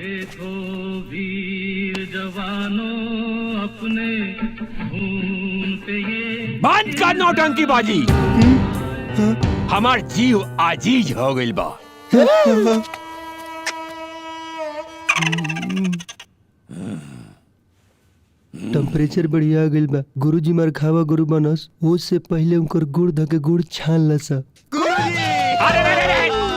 देखो वीर जवानों अपने खून पे ये बंद कर नौटंकी बाजी। हमार जीव आजीज हो गइल बा। टेम्परेचर बढ़िया गइल बा। गुरुजी मार खावा गुरु बनस वो से पहले उनकर गुड़ धके गुड़ छान लसा।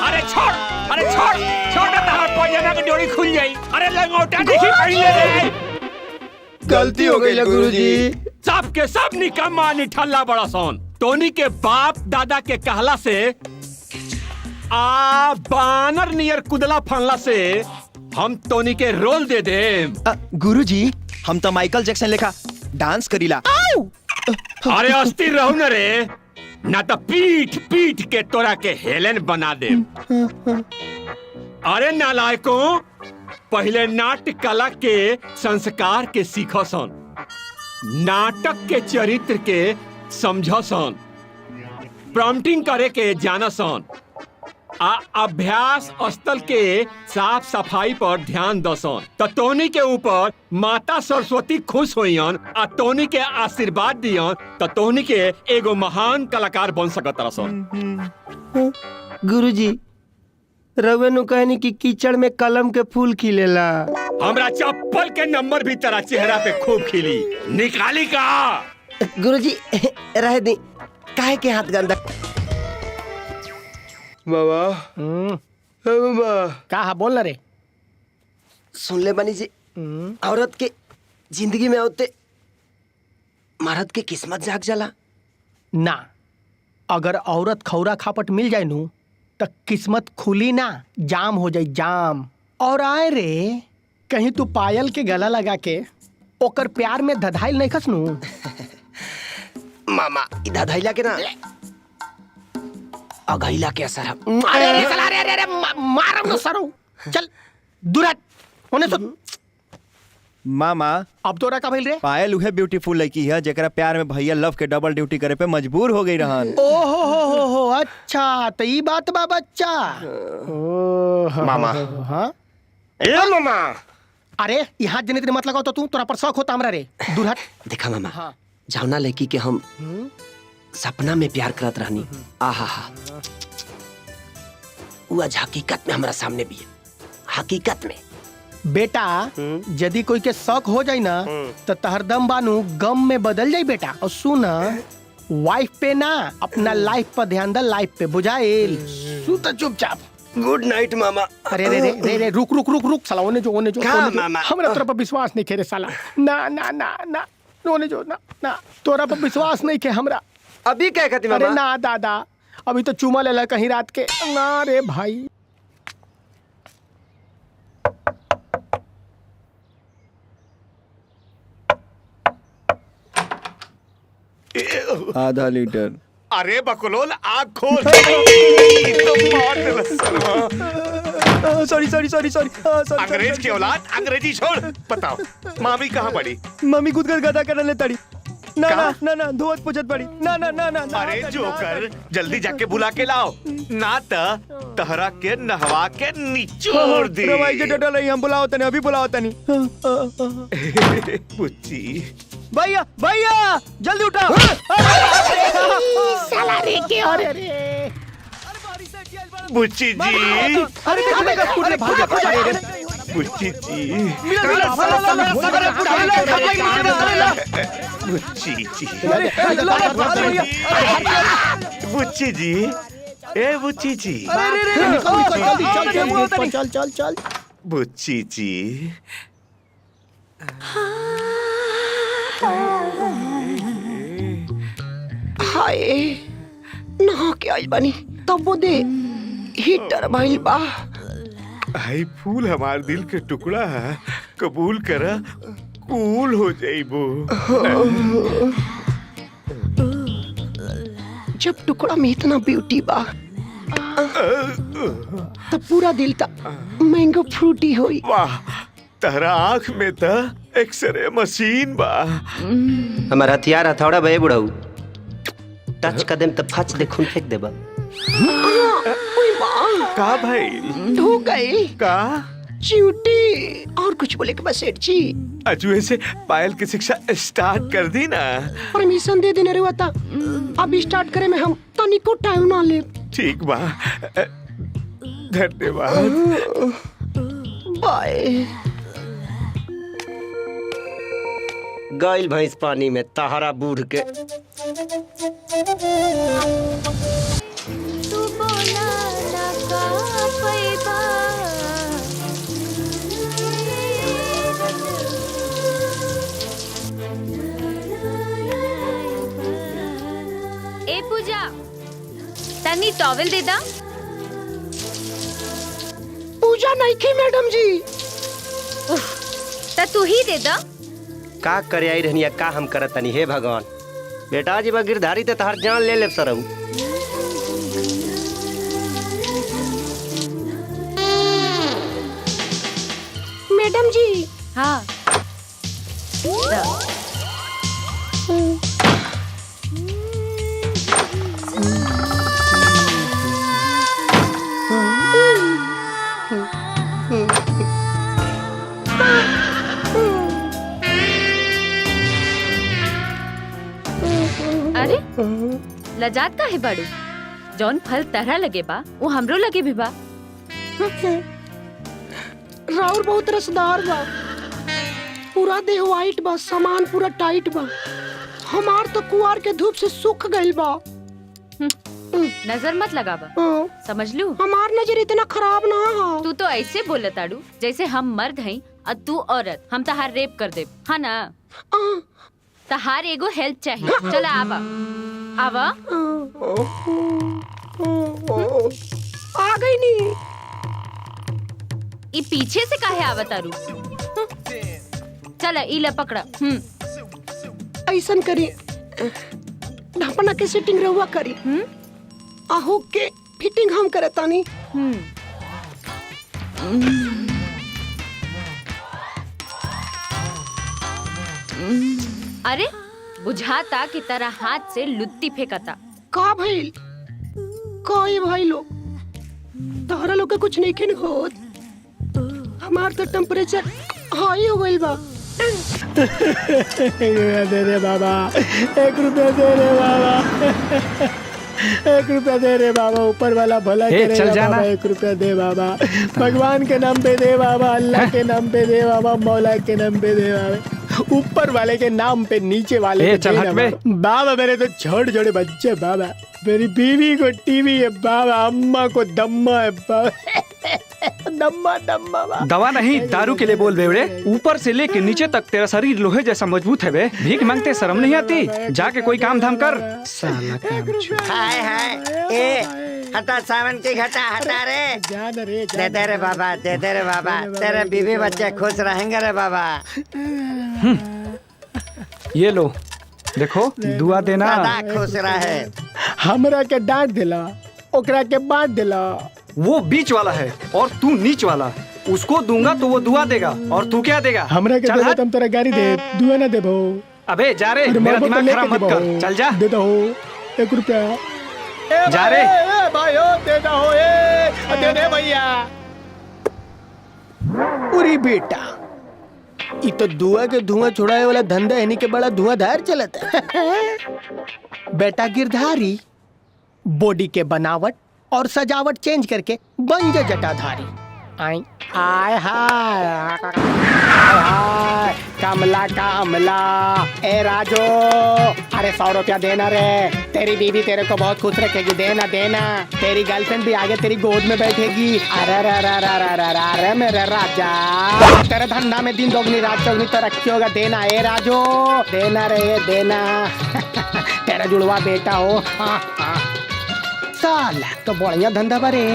अरे छोड़ ना तार पजना के डोरी खुल जाई। अरे लंगोटा देखी पहले रे। गलती हो गई गुरुजी। सब के सब निकम्मा निठल्ला बड़ा सोन। टोनी के बाप दादा के कहला से बानर नियर कुदला फनला से हम टोनी के रोल दे दे। गुरुजी हम तो माइकल जैक्सन लेखा डांस करीला। अरे अस्थिर रहू न रे, ना तो पीठ पीठ के तोरा के हेलेन बना दे। अरे नालायकों, पहले नाट्य कला के संस्कार के सीखो सन, नाटक के चरित्र के समझो सन, प्रॉम्प्टिंग करे के जाना सन, अभ्यास स्थल के साफ सफाई पर ध्यान दसन। तो टोनी के ऊपर माता सरस्वती खुश होइयन आ टोनी के आशीर्वाद दियन तो टोनी के एगो महान कलाकार बन सकत रसन। गुरुजी रवे नु कहनी कि कीचड़ में कलम के फूल खिलेला। हमरा चप्पल के नंबर भी तेरा चेहरा पे खूब खिली। निकाली का गुरुजी रह दी, काहे के हाथ गंदा। बाबा का बोल रे। सुन ले बनी जी, औरत के जिंदगी में होते मर्द के किस्मत जाग जाला ना। अगर औरत खौरा खापट मिल जाए नु तो किस्मत खुली ना, जाम हो जाए जाम। और आए रे कहीं तू पायल के गला लगा के ओकर प्यार में धधाइल नहीं खस नु। मामा इधर धैला के ना अघैला के असर। अरे मारम न सरो। चल दूर हट होने तो। मामा अब तोरा का भइल रे। पायल उहे ब्यूटीफुल लड़की है जेकरा प्यार में भैया लव के डबल ड्यूटी करे पे मजबूर हो गई रहन। ओहो हो अच्छा तो ई बात बा बच्चा। मामा हाँ ए मामा। अरे यहाँ जने तेरे मत लगाओ तो तू तोरा पर शौक होता हमरा रे। दूर हट। देखा मामा हाँ। जावना लड़की के हम सपना में प्यार करत रहनी, आहा हा वो आज हकीकत में हमारा सामने भी है। हकीकत में बेटा यदि कोई के शौक हो जाए ना तो तहरदम बानू गम में बदल जाए बेटा। और सुन वाइफ पे ना अपना लाइफ पर ध्यान दे, लाइफ पे बुझाइल। सुत चुपचाप। गुड नाइट मामा। अरे रे रे रे रे रुक रुक रुक रुक साला ओने जो मामा हमरा तोरा पर विश्वास नहीं करे साला। ना ना ना ना ओने जो ना ना तोरा पर विश्वास नहीं के हमरा। अभी क्या कहती मामा? अरे ना दादा अभी तो चूमा लेला कहीं रात के ना रे भाई। आधा लीटर। अरे बकलोल आग खोल। Sorry sorry sorry sorry. अंग्रेज की औलाद अंग्रेजी छोड़। बताओ मामी कहाँ पड़ी? मम्मी खुद कर गदा करने ले तड़ी। ना ना ना ना धोत पुछत पड़ी। ना ना ना ना। अरे जोकर जल्दी जाके बुला के लाओ, ना तहरा के नहवा के निचोड़ दी। रवाई के डटल हम बुलाओ तने, अभी बुलाओ तनी। पुच्ची भैया भैया जल्दी उठा। साला रे के अरे रे बुच्ची जी। अरे भाग जा। बुच्ची जी बुच्ची जी बुच्ची जी ए बुच्ची जी चल चल चल बुच्ची जी। हाय नहा के आई बनी तब वो दे हीटर भइल बा। आई फूल हमार दिल के टुकड़ा है, कबूल करा कूल हो जाइबो। जब टुकड़ा में इतना ब्यूटी बा तब पूरा दिल ता मैंगो फ्रूटी होई। वाह तहरा आँख में ता एक्सरे मशीन बा। हमारा हथियार हथौड़ा बे बुढ़ऊ, टच कदम तब फच दे खून फेंक देबा। ओए मां का भाई? ढूक गई का च्यूटी। और कुछ बोले के बस सेठ जी। अजुए से पायल की शिक्षा स्टार्ट कर दी ना। परमिशन दे देने रे बता। अब स्टार्ट करे में हम तनिको टाइम ना ले। ठीक बा, धन्यवाद। बाय। गइल भैंस पानी में तहरा बूढ़ के। तू बोला ना का पैबा। ए पूजा, तनी टॉवेल दे दा। पूजा नहीं की मैडम जी। त तू ही दे दा। का करे आई रहनिया, का हम करत तनी। हे भगवान, बेटा जी बा गिरधारी ते तहर जान ले सरऊ। मैडम जी। हाँ दा। अरे लजात का है बाड़ू? जौन फल तरह लगे बा वो हमरो लगे भी बा। राउर बहुत रसदार बा। पूरा देह वाइट बा, सामान पूरा टाइट बा। हमार तो कुआर के धूप से सूख गइल बा। नजर मत लगावा, समझ लू। हमार नजर इतना खराब ना हो। तू तो ऐसे बोलताड़ू जैसे हम मर्द हैं और तू औरत। हम तहार रेप कर दे, हाँ ना? तहार एगो हेल्प चाहिए। चला आवा आवा। आ गई नी। ई पीछे से काहे आवतारू? चला ई ले पकड़ा। ऐसन करी, ढपना के सेटिंग रहुआ करी। आहू के फिटिंग हम करतानी। अरे बुझाता की तरह हाथ से लुत्ती फेंकता। का भइल? कोई भाई लोग तोहरा लोग के कुछ नहीं खेन होत। हमार तो टेम्परेचर हाई हो गइल बा। दे रे बाबा, 1 रुपया दे रे बाबा। 1 रुपया दे रे बाबा। ऊपर वाला भला करेगा बाबा। 1 रुपया दे बाबा। भगवान के नाम पे दे बाबा, अल्लाह के नाम पे दे बाबा, मौला के नाम पे दे बाबा। ऊपर वाले के नाम पे नीचे वाले पे देना बाबा। मेरे तो छोटे छोटे बच्चे बाबा। मेरी बीवी को टीवी है बाबा। अम्मा को दम्मा है बाबा। दम्मा दम्मा बाबा। दवा नहीं, दारू के लिए बोल बेवड़े। ऊपर से लेके नीचे तक तेरा शरीर लोहे जैसा मजबूत है बे। भीख मांगते शर्म नहीं आती? जाके कोई काम धाम कर। साला काम। हाय हाय, ए हटा सावन की घटा, हटा रे। दे दे रे बाबा, दे दे रे बाबा। तेरे बीवी बच्चे खुश रहेंगे रे बाबा। ये लो, देखो दुआ देना। सदा खुश रहे। हमरा के डांट दिला, ओकरा के बांट दिला। वो बीच वाला है और तू नीच वाला। उसको दूंगा तो वो दुआ देगा और तू क्या देगा? हमरा के देगा तुम तेरा गाड़ी दे, दुआ ना देबो। अबे जा रे, मेरा दिमाग खराब मत कर। चल जा। दे दो 1 रुपया। जा रे भाई, दे दो। दे दे भैया। उरी बेटा, ये तो दुआ के धुआं छुड़ाए वाला धंधा है, नहीं के बड़ा धुआंधार चलता है। बेटा गिरधारी, बॉडी के बनावट और सजावट चेंज करके बन जा जटाधारी। आई हाय हाय हाय, कमला कमला। ए राजू, अरे 100 रुपया देना रे। तेरी बीवी तेरे को बहुत खुश रखेगी। देना देना। तेरी गर्लफ्रेंड भी आगे तेरी गोद में बैठेगी। अरे रे रे रे रे रे रे रे मेरे राजा, तेरे धंधा में दिन दोगुनी रात चौगुनी तरक्की होगा। देना ए राजू, देना रे देना। तेरा जुड़वा बेटा हो। हाँ हाँ, साला तो बढ़िया धंधा बरे।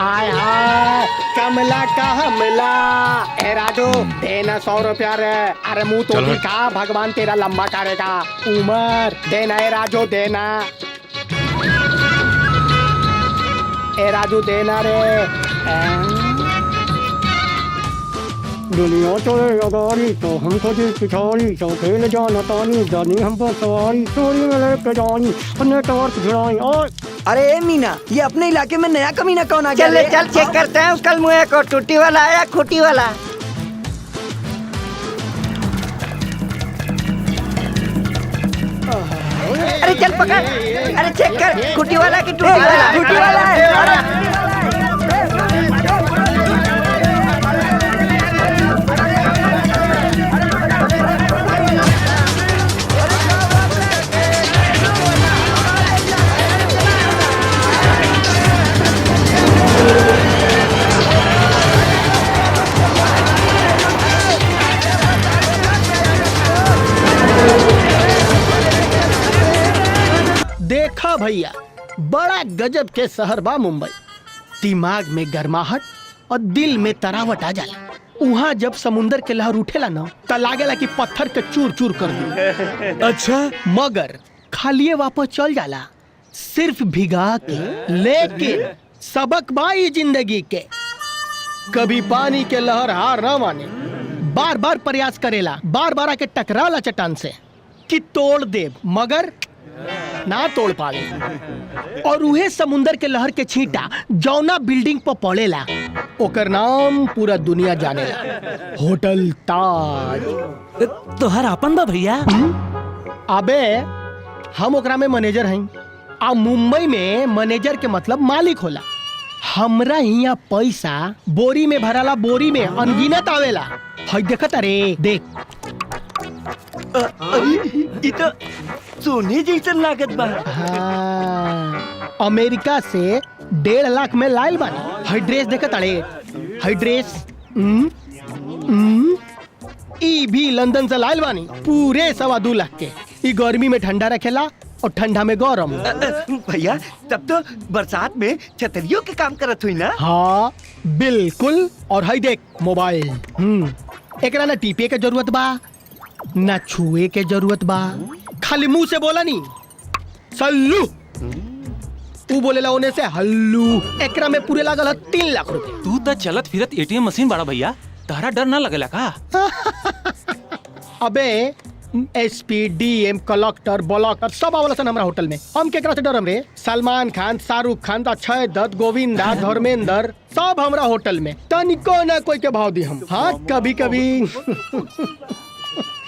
आय हाय, कमला का हमला। ए राजू, देना 100 रुपया रे। अरे मुंह तो दिखा, भगवान तेरा लंबा करेगा उमर। देना ए राजू, देना। ए राजू देना रे। दुनिया चलेगा गाड़ी तो हमको दिल पिछाड़ी, तो खेल जाना तानी जानी हमको सवारी, चोरी में लेके जानी, नेटवर्क भिड़ाई। और अरे ए मीना, ये अपने इलाके में नया कमीना कौन आ गया? चल चल चेक करते हैं कल मुँह को टूटी वाला आया खूटी वाला। अरे चल पकड़, अरे चेक कर खूटी वाला की टूटी वाला। टूटी वाला है। देखा भैया, बड़ा गजब के शहर बा मुंबई। दिमाग में गर्माहट और दिल में तरावट आ जाला। वहाँ जब समुंदर के लहर उठेला ना त लागेला कि पत्थर के चूर चूर कर दी। अच्छा, मगर खालिए वापस चल जाला, सिर्फ भिगा के। लेकिन सबक बाई जिंदगी के, कभी पानी के लहर हार ना माने, बार बार प्रयास करेला, बार बार आके टकराला चट्टान से कि तोड़ दे, मगर ना तोड़ पावे। और उहे समुंदर के लहर के छींटा जौना बिल्डिंग पर पड़ेला, ओकर नाम पूरा दुनिया जानेला, होटल ताज। तोहर आपन बा भैया? अबे हम ओकरा में मैनेजर हई। आ मुंबई में मैनेजर के मतलब मालिक होला। हमरा हिया पैसा बोरी में भराला, बोरी में अनगिनत आवेला। हई देखत अरे देख, तो सोने जैसन लागत बा। हाँ, अमेरिका से 1.5 लाख में लाइल बानी। हई ड्रेस देखत अरे, हई ड्रेस ई भी लंदन से लाइल बानी, पूरे 2.25 लाख के। ई गर्मी में ठंडा रखेला और ठंडा में गरम। भैया तब तो बरसात में छतरियों के काम करत हुई ना? हाँ बिल्कुल। और हई देख मोबाइल, एकरा ना टीपे के जरूरत बा ना छुए के जरूरत बा, खाली मुंह से बोला नी सल्लू, तू बोलेला ओने से हल्लू। एकरा में पूरे लागल है 3 लाख रुपए। तू तो चलत फिरत एटीएम मशीन बड़ा भैया, तहरा डर ना लगेला का? अबे एसपी, डीएम, कलेक्टर, ब्लॉकर सब आवला सन हमरा होटल में। हम केकरा से डरम रे? सलमान खान, शाहरुख खान, अक्षय दत्त, गोविंदा, धर्मेंद्र सब हमरा होटल में। तनिको ना कोई के भाव दी हम। हाँ कभी कभी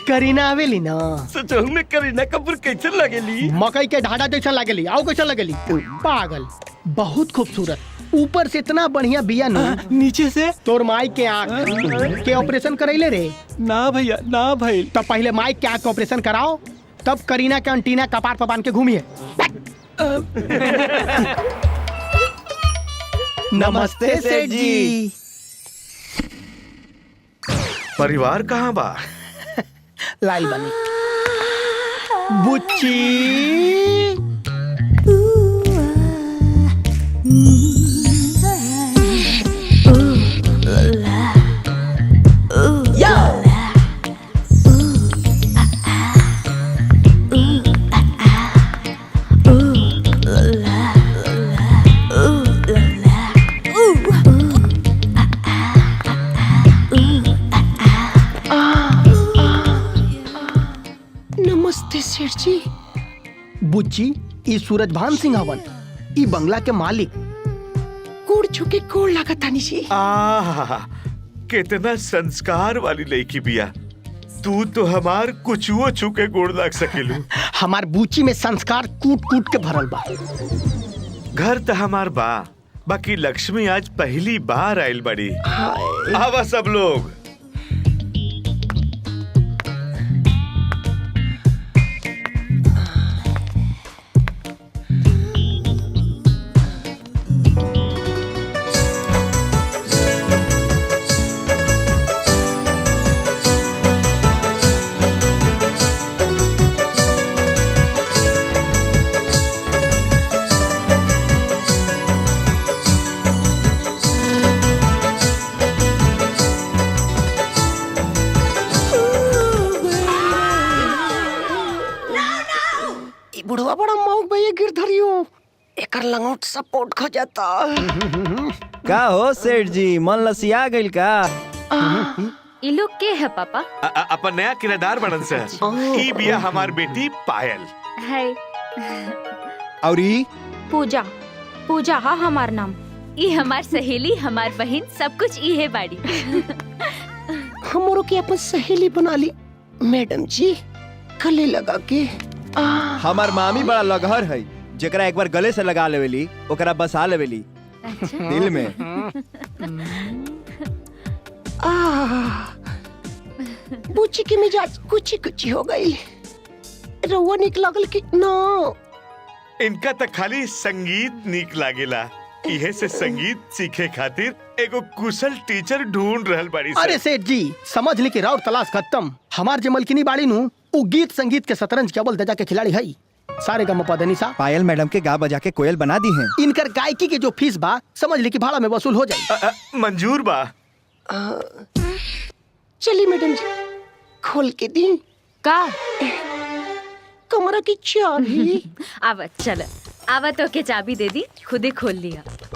करीना आवेली ना, सचो में करीना कपूर कैसे लगेली? मकई के ढाढ़ा जैसा लगेली। आओ कैसा लगेली? पागल, बहुत खूबसूरत। ऊपर से इतना बढ़िया बिया ना, नीचे से तोर माई के आँख के ऑपरेशन करैले रे? ना भैया ना भाई। तब पहले माई के आँख के ऑपरेशन कराओ, तब करीना के अंटीना कपार पर बांध के घूमिए। नमस्ते सेठ जी। परिवार कहाँ बा? लाइल बनी बुच्ची। नमस्ते सेठ जी। बुच्ची, ई सूरजभान सिंह हवन, ई बंगला के मालिक। कोड़ छुके कोड़ लागत तानी सी। कितना संस्कार वाली लड़की बिया। तू तो हमार कुछुओ छुके गोड़ लाग सकेलू। हमार बुच्ची में संस्कार कूट कूट के भरल बा। घर तो हमार बा, बाकी लक्ष्मी आज पहली बार आइल बड़ी। आवा सब लोग। बुढ़वा बड़ा मौक भैया गिरधरियो, एकर लंगोट सपोर्ट खो जाता। का हो सेठ जी, मन लसिया गइल का? ये लोग के है पापा? अपन नया किराएदार बनन से। ई बिया हमार बेटी पायल। है। और ई पूजा पूजा हा हमार नाम। ई हमार सहेली, हमार बहन, सब कुछ ई है बाड़ी। हमरो के अपन सहेली बना ली मैडम जी, गले लगा के। हमार मामी बड़ा लगहर है, जेकरा एक बार गले से लगा लेवेली ओकरा बसा लेवेली दिल में। बूची के मिजाज कुछ कुछ हो गई। रउआ निक लागल कि ना? इनका तो खाली संगीत नीक लागेला, इहे से संगीत सीखे खातिर एगो कुशल टीचर ढूंढ रहल बाड़ी सन। अरे सेठ जी, समझ ली कि राउर तलाश खत्म। हमार जे मलकिनी बाड़ी नु उ गीत संगीत के शतरंज के अव्वल दर्जा के खिलाड़ी है। सारे गम पदनी सा पायल मैडम के गा बजा के कोयल बना दी है। इनकर गायकी के जो फीस बा समझ ली कि भाड़ा में वसूल हो जाए। मंजूर बा। चली मैडम जी, खोल के दी का कमरा की चाबी। आवा चल, आवा तो के चाबी दे दी, खुद ही खोल लिया।